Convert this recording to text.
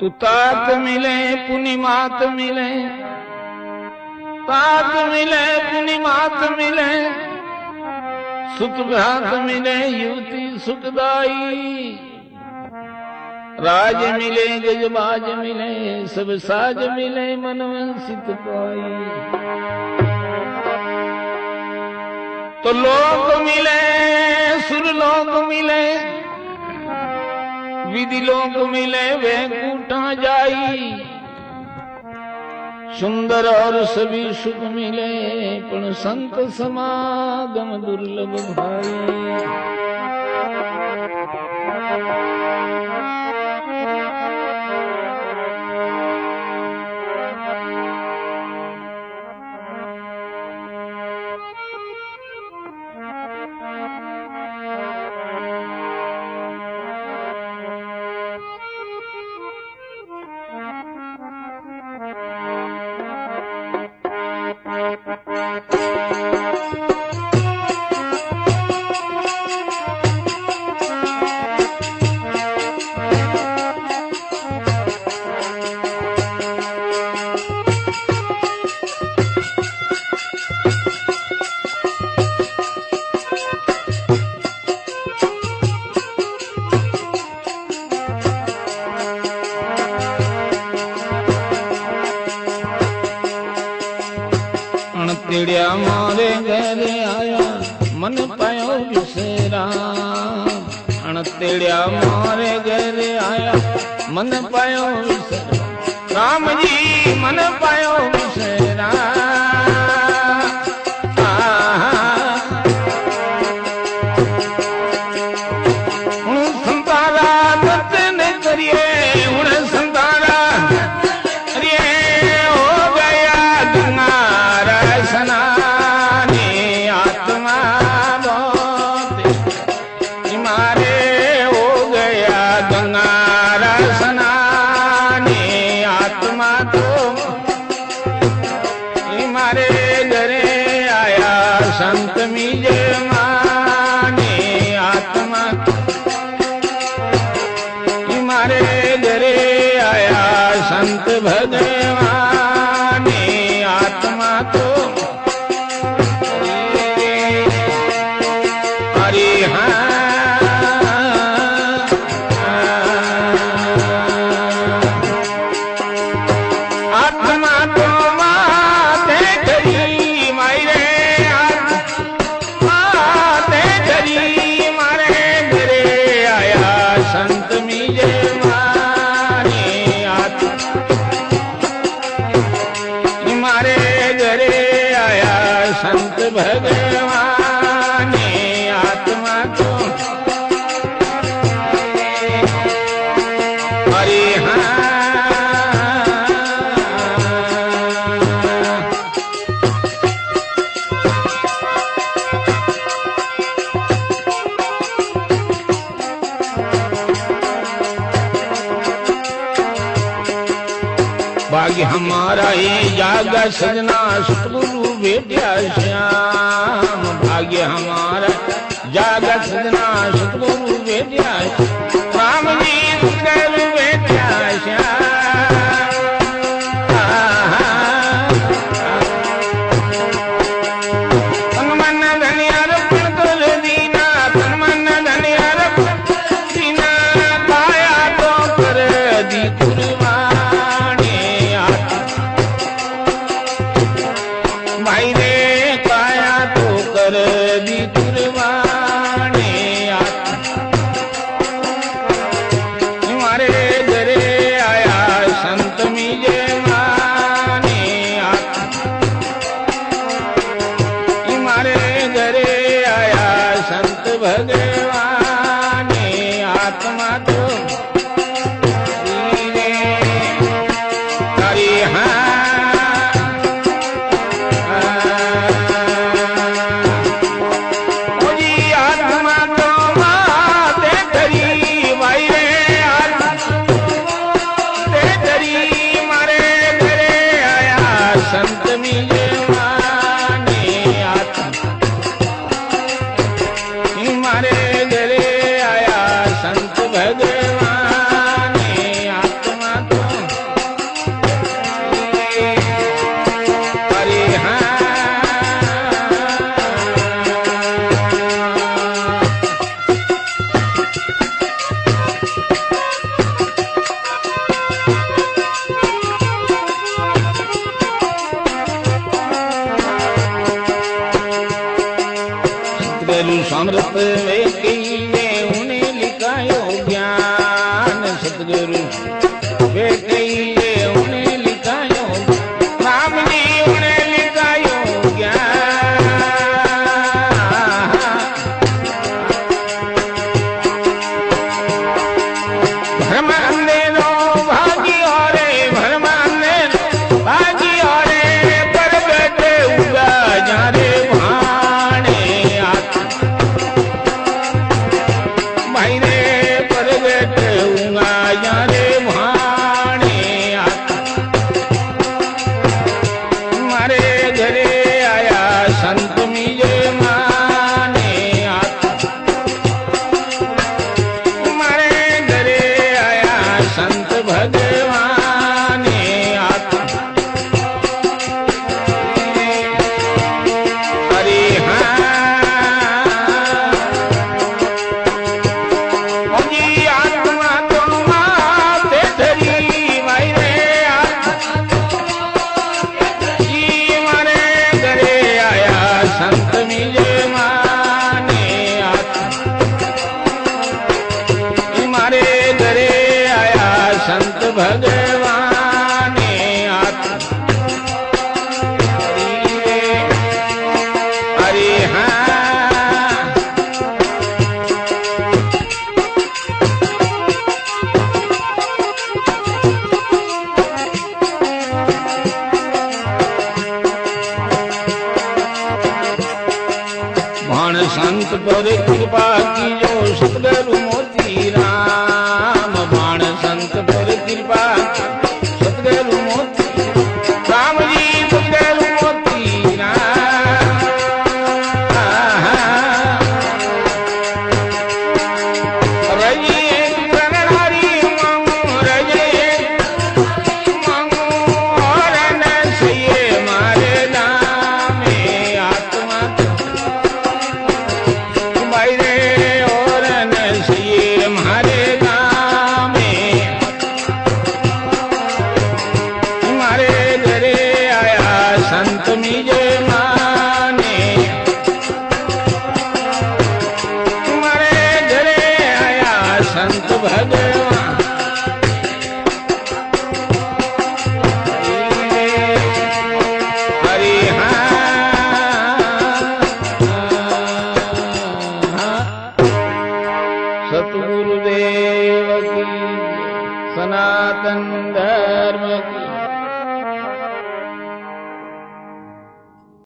तू तात मिले पुनिमात मिले, तात मिले पुनिमात मिले, सुत भ्रात मिले युवती सुखदाई। राज मिले गजबाज मिले, सब साज मिले मनवंसित पाई। तो लोक मिले सुरलोक मिले, विधि लोक मिले वैकुंठा जाई। सुंदर और सभी सुख मिले, पण संत समागम दुर्लभ भाई। तेड़िया मारे घर आया मन पायो विसराम। अण तेड़िया मारे घर आया मन पायो विसराम। राम जी मन पायो विसराम। उन संतारा दत्त ने करिए, उन संतारा संत मीजे माने आत्मा। मारे घरे आया संत भगवाने आत्मा। तो अरे हाँ आत्मा तो माते करी मायरे, संत मीजे माने आत्मा। मारे घरे आया संत भगवाने आत्मा। तो अरे हाँ भाग्य हमारा ये जागा सजना सतगुरु बेटिया श्याम। भाग्य हमारा जागा सजना सतगुरु बेटिया राम जी सतगुरु बेटिया श्याम। तन मन धनिया रखण कर दीना, तन मन धनिया रखण दीना, काया तो कर दी कुर्बान। भाई रे काया तो कर दी कुर्बानी। हमारे घरे आया संत मीजे माने हमारे घरे आया संत भगवाने आत्मा। तो अरे हाँ संत मीजे माने आत्मा। मारे घरे आया संत भगवान। सतगुरु बेटे ये उन्हें लिखायो राम जी उन्हें लिखायो ज्ञान भ्रम अंधेरो भागी और भ्रम अंधेरो भागी और पर बेटे उगा जारे भाने भाई रे पर बेटे उगा जारे भाने मारे घरे आया संत मिजे माने मारे घरे आया संत भगवान अरे हाँ जी आत्मा तुम माते धरी भाई रे जी मारे घरे आया संत मिले माने मारे घरे आया संत भगवान अरे हाँ भाण संत पर कृपा की जो सतगुरु मोती राम भाण संत पर कृपा सतगुरु मोती राम जी सतगुरु मोती राम रजिए प्रणहारी मांगू रजिए मांगू और न सही मारे नामे आत्मा भाई रे और नसीर मारे गामे मारे घरे आया संत मिजे माने मारे घरे आया संत भगवान हरि सतगुरुदेव की सनातन धर्म की